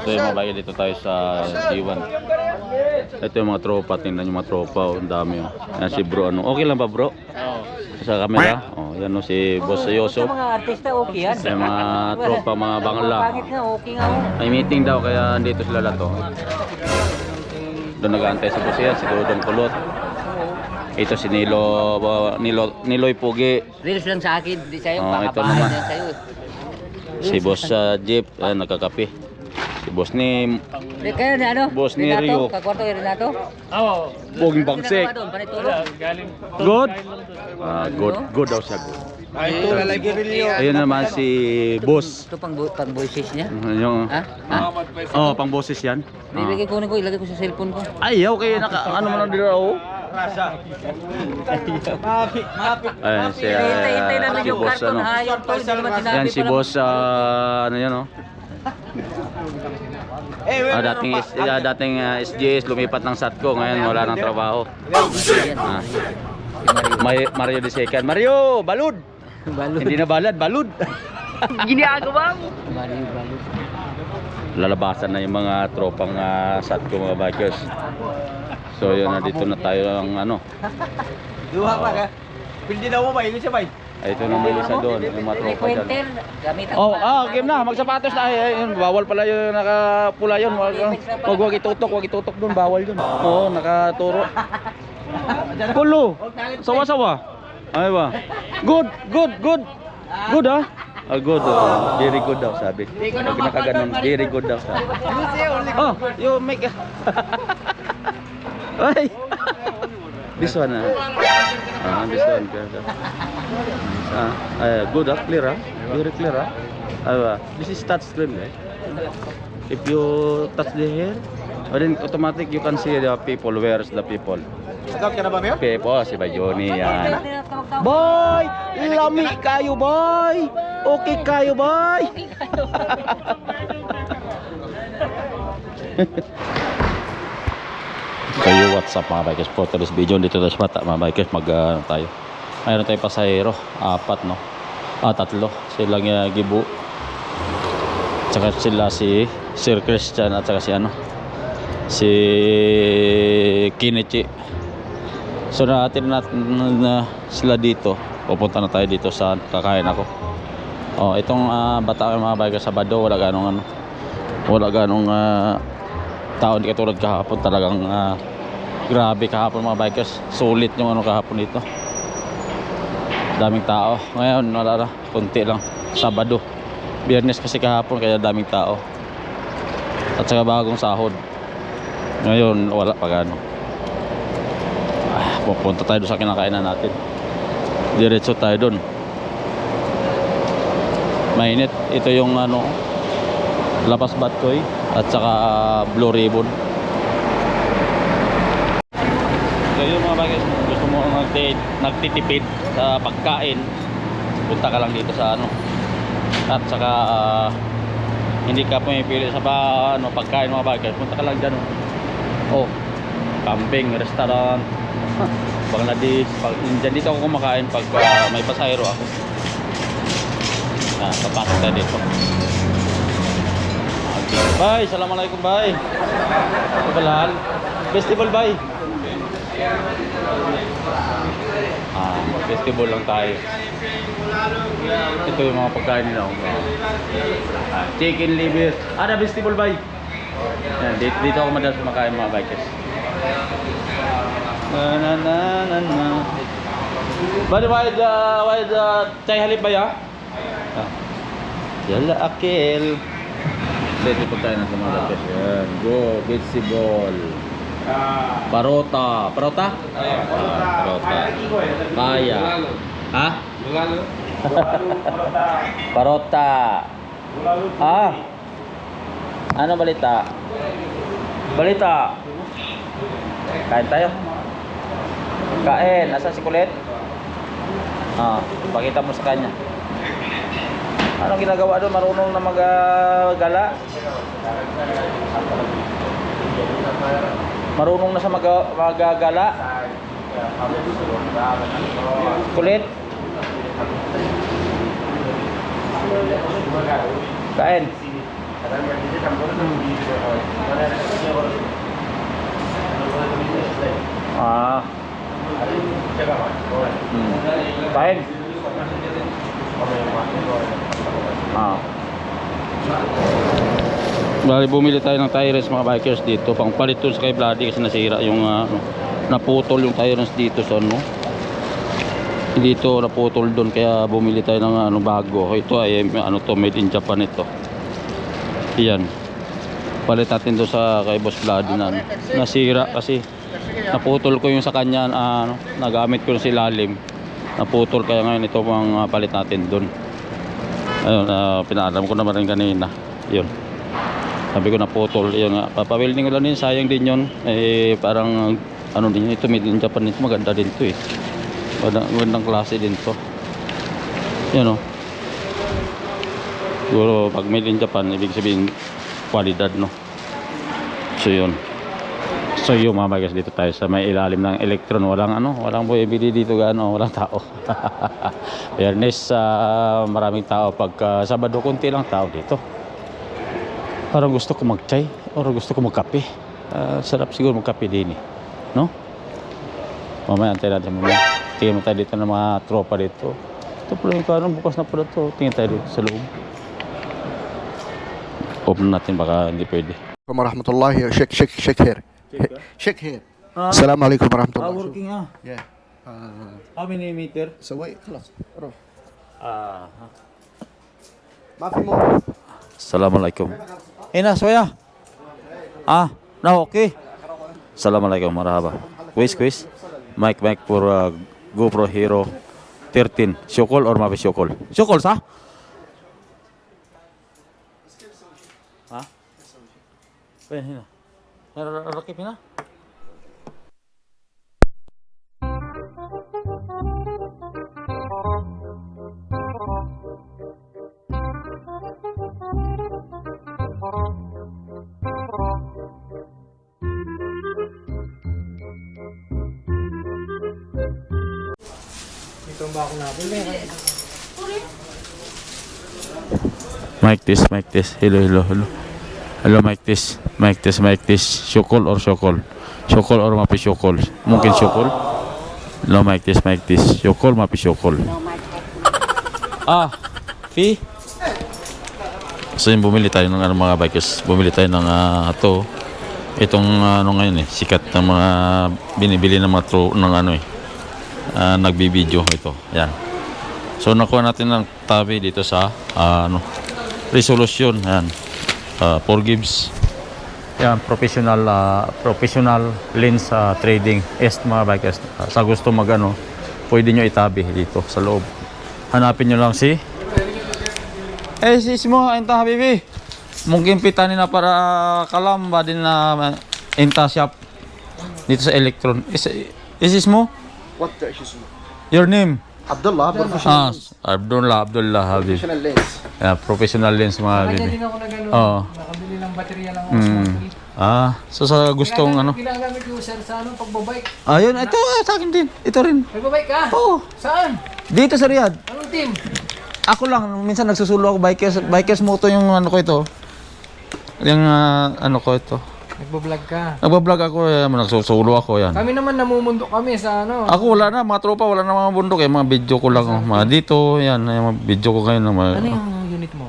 So yung mga bagay, dito tayo sa G1. Ito yung mga tropa, tingnan yung mga tropa, ang dami. Yan si bro, ano, okay lang ba bro? Sa camera, yan no, si Boss Yoso. Sa mga artista, okay yan. Sa mga tropa, mga bangla. Pangit nga, okay nga. May meeting daw, kaya andito sila lato. Doon nag-aantay sa boss yan, si Dodong Kulot. Ito si Niloy Pugi. Reels lang sa akin, di sa'yo, Ito naman. yan sa'yo. Si Boss Jeep, nagkakape. Si Boss ni Kaya ni ano? Boss ni Rio. Kakwarto yung Renato? Oo. Puging Bagsik. Panituro? Galing. Good? Good daw siya. Good. Ito lalagay rin Ayun naman si Boss. Ito pang voices niya? Yung, Ha? pang boses yan. Bibigay ko ko, ilagay ko sa cellphone ko. Ayaw, kaya ano mo na dito ako. Ayan si, Hintay namin si yung Boss, carton, ano. ha? Yung to, hindi naman sinabi Yan si pa lang. Boss, ano yan, oh. Dating SGS, lumipat ng SATCO, ngayon wala nang trabaho. Mario de Second. Mario, balud! Hindi na balad, balud! Ginagawa mo! Mario Balud. Lalabasan na yung mga tropang SATCO, mga bikers. So yun, nandito na tayo ng ano. Duha pa ka. Pindi daw mo ba? Ilan siya ba? Ito naman isa doon, yung mga tropa dyan. Requenter, gamit Game na, magsapatos na. Bawal pala yung nakapula yun. Huwag itutok doon, bawal yun. Oo, nakaturo. Kulo, sawa-sawa. Ay ba? Good. Good ah. Good. Very good daw sabi. Pag nakaganon, very good daw sabi. You make Ay. This one this one. Good clear very clear this is touch screen if you touch the hair then automatic you can see the people, where's the people. Scout ka na ba, Mayo? Pepo, si Bajoni yan. Boy! Lami kayo, boy! Okay kayo, boy! So what's up mga bikers, for today's video dito tayo sa mata mga bikers, tayo mayroon tayong pasahero, 4 no, 3 silang Gibu, tsaka sila si Sir Christian at saka si Kinichi. So natin na sila dito, pupunta na tayo dito sa kakain ako. Itong bata mga bikers, Sabado wala ganong tao, hindi katulad kahapon. Talagang grabe kahapon mga bikers, sulit yung kahapon dito, daming tao. Ngayon wala na, konti lang. Sabado, Biyernes kasi kahapon, kaya daming tao at saka bagong sahod. Ngayon wala pa gano. Pupunta tayo doon sa kinakainan natin, diretso tayo doon. Mainit. Ito yung Lapas Batkoy at saka Blue Ribbon. So yung mga bagay, gusto mo nagtitipid sa pagkain, punta ka lang dito sa at saka hindi ka pumipili sa pagkain mga bagay, punta ka lang dyan. Camping, restaurant, Bangladesh, dyan dito ako kumakain pag may pasahero ako. Papasok tayo dito. Bye, assalamualaikum bye. Kebalan festival bye. Festival lang tayo. Ito yung mga pagkain nila. Chicken liver. Ada festival bye. Yan, dito ako madalas kumakain mga bikers. Bali why the chay halip ba ya? Yala akil. Dito pagkain natin mga bikers. Yan, go vegetable. Parota. Parota? Parota. Kaya. Ha? Parota. Ano balita? Balita. Kain tayo. Kain. Nasaan si Kulit? Pakita mo sa kanya. Anong ginagawa doon? Marunong na mag-gala? Marunong na sa mag-gala? Kulit? Kain. Ah. Pain. Ah. Bali bumili tayo ng tires mga bikers dito pang palit sa kay Bloody kasi nasira yung naputol yung tires dito sa dito naputol doon kaya bumili tayo ng bago. Ito ay to made in Japan ito. Iyan. Palit natin doon sa kay Boss Bloody na nasira kasi naputol ko yung sa kanya nagamit ko yung silalim. Naputol kaya ngayon ito pang palit natin doon. Ayun, pinaalam ko naman rin kanina. Yun. Sabi ko naputol. Yun nga. Papawilding ko lang din. Sayang din yun. Parang din ito. Made in Japan ito. Maganda din ito eh. Magandang klase din ito. Yan o. Siguro pag made in Japan, ibig sabihin kwalidad no. So yun. So yun mga guys, dito tayo sa may ilalim ng Electron. Walang bumibili dito walang tao. Fairness, maraming tao. Pag Sabado, konti lang tao dito. Parang gusto ko mag-chai or gusto ko magkape. Sarap siguro magkape din eh. No? Mamaya antayin natin mamaya. Tingin mo tayo dito ng mga tropa dito. Ito pala yung bukas na pala ito. Tingin tayo dito sa loob. Open natin baka hindi pwede. Warahmatullahi shake here. Shake here. Assalamualaikum warahmatullahi. Working Yeah. How many meter? So wait, خلاص. روح. Ah. ما في موضوع. Assalamualaikum. Ina, soya. Okay. Assalamualaikum, marhaba. Quiz. Mic for GoPro Hero 13. Syokol or mapi syokol? Syokol sa? Pwede na. Rakip na. Mic this. Hello. Hello, mic this. Syokol or mapi syokol. Mungkin syokol. Hello, mic this. Syokol, mapi syokol. Fee. So yung bumili tayo ng mga bikers. Bumili tayo ng itong ngayon sikat ng mga binibili ng mga nagbibideo ito. Yan. So nakuha natin ng tabi dito sa resolution. Yan. 4 gives. Yan, professional lens trading mga bikers. Sa gusto pwede nyo itabi dito sa loob. Hanapin nyo lang si sis mo, enta habibi. Mungkin pitanin na para kalamba din na enta shop dito sa Electron. Sis mo? What the issue? Your name? Abdullah Abdullah Habib. Professional lens. Yeah, professional lens mga Kanya habibi. din ako na gano'n. Oo. Nakabili ng baterya lang ako sa monthly. So sa gustong Ginagamit ko sir sa pagbabike. Ayun, ito sa akin din. Ito rin. Nagbabike ka? Oo. Saan? Dito sa Riyadh. Anong team? Ako lang, minsan nagsusulo ako bikers moto yung ko ito. Yung ko ito. Nagbablog ka. Nagbablog ako, nagsusulo ako yan. Kami naman namumundo kami sa Ako wala na, mga tropa wala na mga bundok mga video ko lang. Mga dito, yan, yung mga video ko ngayon. Ano yung unit mo?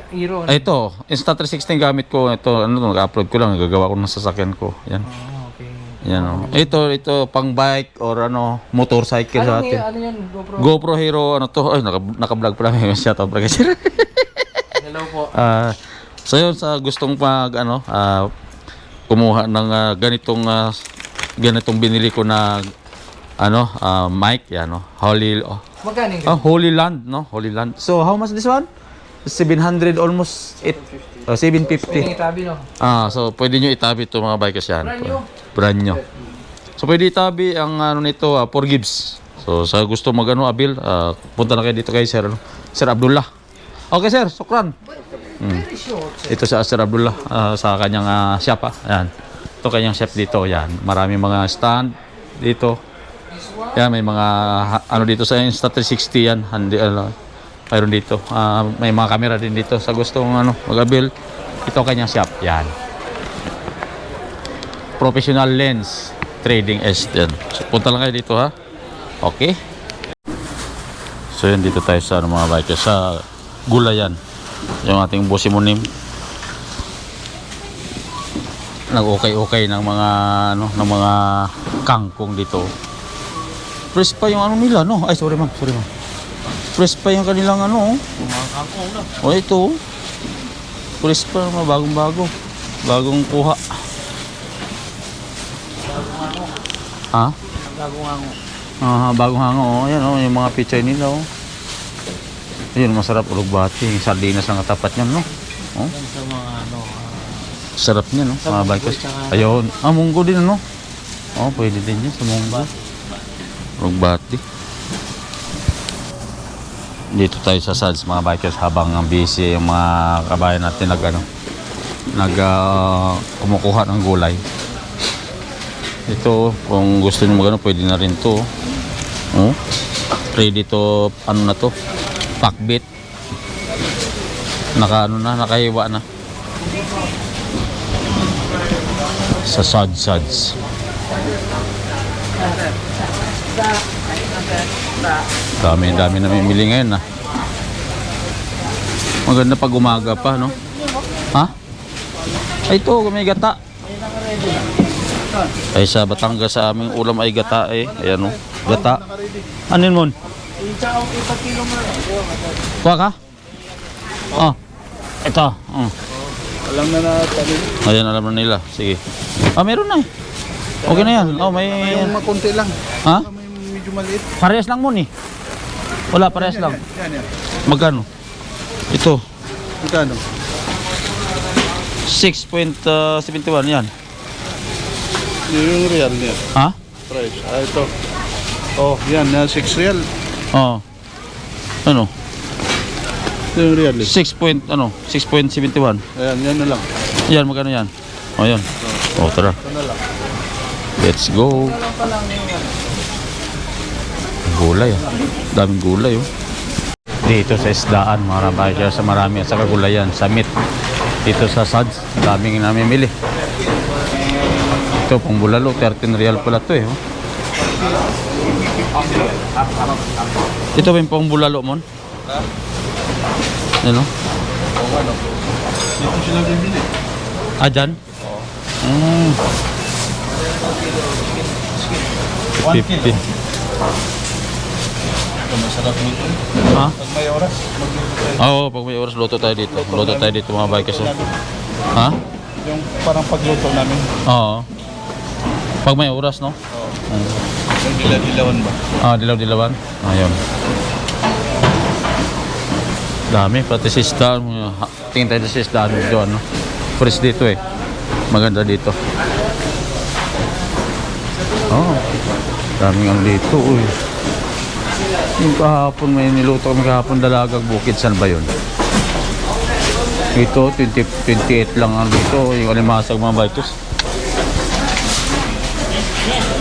Hero? Ito, Insta360 gamit ko. Ito, nag-upload ko lang, gagawa ko ng sasakyan ko. Yan. Okay. Yan Ito pang bike or motorcycle sa atin. Ano yan? GoPro Hero, Ay, naka-vlog pa lang. Shoutout pa kasi. Hello po. So yun, sa gustong kumuha ng ganitong binili ko na mic, Magkano yung Holy Land, Holy Land. So how much this one? 700 almost 750. itabi no? So pwede nyo itabi ito mga bikers yan. Brand new. So pwede itabi ang nito 4 gives. So sa gusto abil, punta na kayo dito kay Sir Abdullah. Okay sir, sukran. Very short. Ito sa Sir Abdullah sa kanyang shop. Ayan. Ito kanyang shop dito. Yan. Maraming mga stand dito. Yan, may mga dito sa Insta360 yan. Mayroon dito. May mga camera din dito sa gustong mag-abil. Ito kanyang shop. Yan. Professional Lens Trading S. Yan. So, punta lang kayo dito ha. Okay. So yan, dito tayo sa mga bikers sa Gulayan. Yung ating Bosimunim. Nag-okay ng mga ano, ng mga kangkong dito. Fresh pa yung ano nila, no? Ay, sorry ma'am. Fresh pa yung kanilang ano. Mga kangkong na. O ito. Fresh pa, bagong-bago. Bagong kuha. Ha? Bagong hango. Bagong hango. Oh. Ayan, oh, yung mga pichay nila. Oh. Ayun, masarap ulugbati. Sardinas ang katapat niyan, no? Oh. Yan sa mga ano. Sarap niya, no? Mga bikers. Ayun. Munggo din, no? Oh, pwede din yan sa munggo. Ulugbati. Dito tayo sa SADS, mga bikers, habang busy yung mga kabayan natin kumukuha ng gulay. Ito, kung gusto niyo magano, pwede na rin to. Oh. Ready to, ano na to? Pakbit. Nakahiwa na. Sa SADS. Dami namimili ngayon, Maganda pag umaga pa, no? Ha? Ay, ito, may gata. Ay, sa Batangas sa aming ulam ay gata eh. Ayan, no? Gata. Anin mo? Kuha ka? Oh. Ito. Alam na natin. Ayan, alam na nila. Sige. Meron na eh. Okay na yan. Oh, may... Yung makunti lang. Ha? May medyo maliit. Parehas lang mo ni. Wala, parehas lang. Yan. Magkano? Ito. Magkano? 6.71 yan. Yung real niya. Ha? Price. Ito. Oh, yan. 6 real. Oo. Ano? Yung real. 6.71. Ayan, yan na lang. Yan, magkano yan? O, yan. O, tara. Ito na lang. Let's go. Gulay, daming gulay, oh. Dito sa isdaan, mga bikers, sa marami at sa kagulayan, sa meat. Dito sa SADS, daming namimili. Ito, pang bulalo, 13 real pala to, eh. Oh. Ito ba yung pang bulalo mo? Yan, oh. Dito sila bibili. Dyan? Oo. 50. Masarap nito. Ha? Pag may oras, magluto tayo. Oo, pag may oras, luto tayo dito. Luto tayo dito, mga bikers, oh. Ha? Yung parang pagluto namin. Oo. Pag may oras, no? Yung dilaw-dilawan ba? Dilaw-dilawan. Ayun. Dami, pati si Star. Tingin tayo si Star doon, no? Fresh dito, eh. Maganda dito. Oh. Daming ano dito, uy. Yung kahapon, may niluto kami kahapon, dalagang bukid. Saan ba yun? Ito, 28 lang ang dito. Yung alimasag, mga bikers.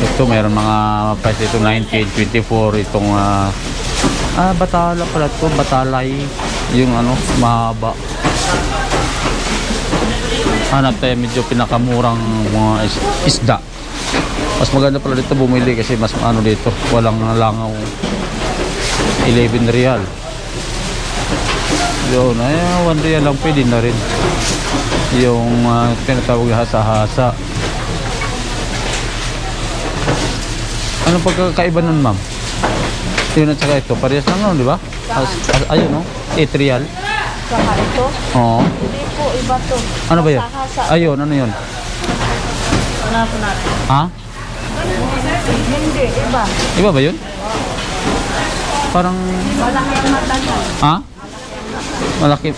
Ito, mayroon mga price dito, 19, 24. Itong, batala pala ito. Batalay. Yung ano, mahaba. Hanap tayo medyo pinakamurang mga isda. Mas maganda pala dito bumili kasi mas ano dito. Walang langaw. 11 real. Yun, 1 real lang pwede na rin. Yung tinatawag na hasa-hasa. Anong pagkakaiba nun, ma'am? Yun at saka ito, parehas lang nun, di ba? Ayun, no? 8 real. Saka ito? Oo. Hindi po, iba to. Ano ba yun? Hasa-hasa. Ayun, ano yun? Hanap natin. Ha? Hindi, iba. Iba ba yun? Parang... Malaki ang mata niya. Ha? Malaki.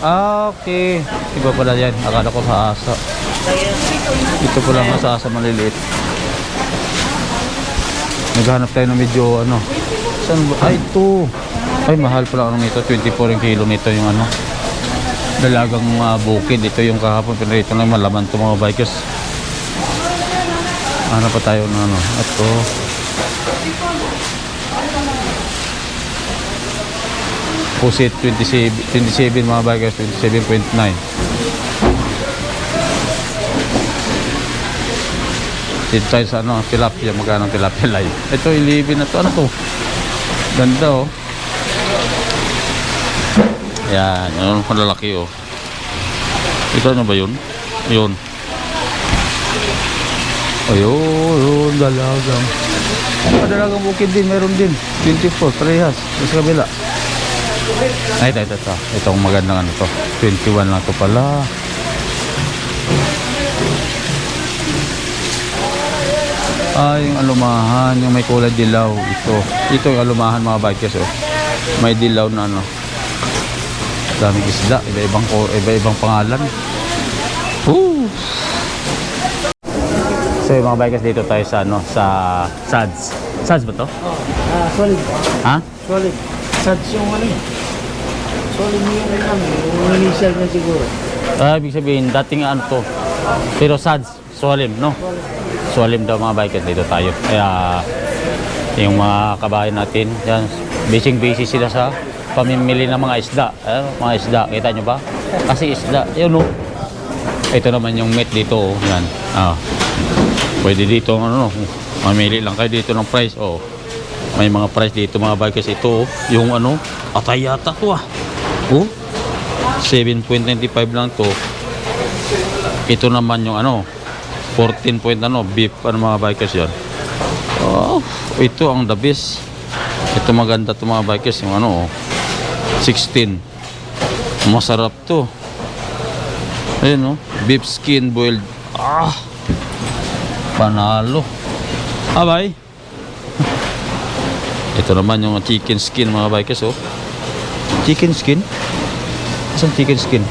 Okay. Iba pala yan. Akala ko sa asa. Ito pala nga sa asa maliliit. Naghanap tayo ng medyo ano. Saan ba? Ay, ito. Ay, mahal pala anong ito. 24 yung kilo nito yung ano. Dalagang bukid. Ito yung kahapon. Pero ito lang malaman ito mga bikers. Ano pa tayo ng ano? Ito. Pusit 27 mga bikers, 27.9. Dito tayo sa ano, tilapia. Magkano tilapia live? Ito, 11 na to. Ano to? Ganda oh. Yan, yun ang lalaki oh. Ito ano ba yun? Yun. Ayun, dalagang. Dalagang bukid din, meron din. 24, parehas. Sa kabila. Ay, ito. Itong magandang ano to. 21 lang to pala. Ay, yung alumahan, yung may kulay dilaw. Ito yung alumahan mga bikers oh. May dilaw na ano. Daming isda, iba-ibang pangalan. Woo! So yung mga bikers, dito tayo sa ano, sa SADS. SADS ba to? Solid. Ha? Solid. Sads yung ano eh. Solid yung yung initial na siguro. Ibig sabihin, dating ano to. Pero SADS, Solim, no? Solim daw mga bikers, dito tayo. Kaya yung mga kabayan natin, yan, busy sila sa pamimili ng mga isda. Mga isda, kita nyo ba? Kasi isda, yun no. Ito naman yung meat dito, oh. Yan. Pwede dito, ano, mamili lang kayo dito ng price, oh. May mga price dito mga bikers. Ito, oh. Yung ano, atay yata to ah. Oh, 7.95 lang to. Ito naman yung ano, 14 point ano, beef, ano mga bikers yan. Oh, ito ang the best. Ito maganda to mga bikers, yung ano, 16. Masarap to. Ayun oh, beef skin boiled. Panalo. Abay. Ito naman yung chicken skin mga bikers oh. Chicken skin? Isang chicken skin.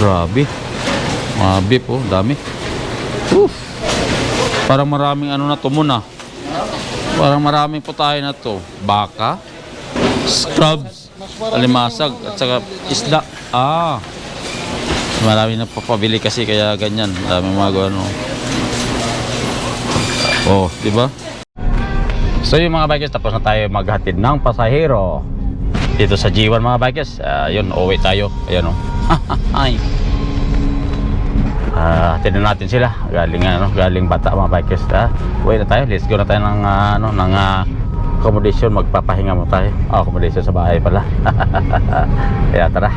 Grabe. Mga beef oh, dami. Parang maraming ano na to muna. Parang maraming putahe na to. Baka, scrubs, alimasag, at saka isda. Marami na papabili kasi kaya ganyan. Maraming mga ano. Oh, di ba? So yung mga bikers, tapos na tayo maghatid ng pasahero dito sa G1 mga bikers. Yun, uwi tayo. Ayan oh. Ay. Hatid na natin sila. Galing Bata mga bikers. Uwi na tayo. Let's go na tayo ng accommodation. Magpapahinga mo tayo. Accommodation sa bahay pala. Kaya tara.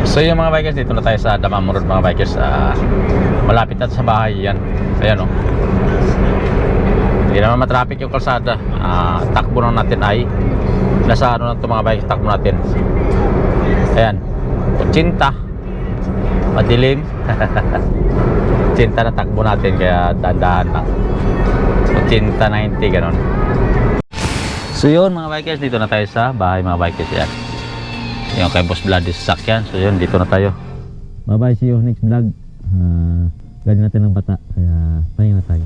So yung mga bikers, dito na tayo sa Damamurod mga bikers. Malapit na sa bahay yan. Ayan o. Hindi naman matraffic yung kalsada. Takbo na natin ay nasa ano na ito mga bikers. Takbo natin. Ayan, 80. Madilim. 80 na takbo natin, kaya dahan-dahan lang. 80, 90 ganon. So yun mga bikers, dito na tayo sa bahay mga bikers. Yan yung kay Boss Bloody sasakyan. So yun, dito na tayo. Bye bye, see you next vlog. Ganyan natin ng Bata, kaya pahinga na tayo.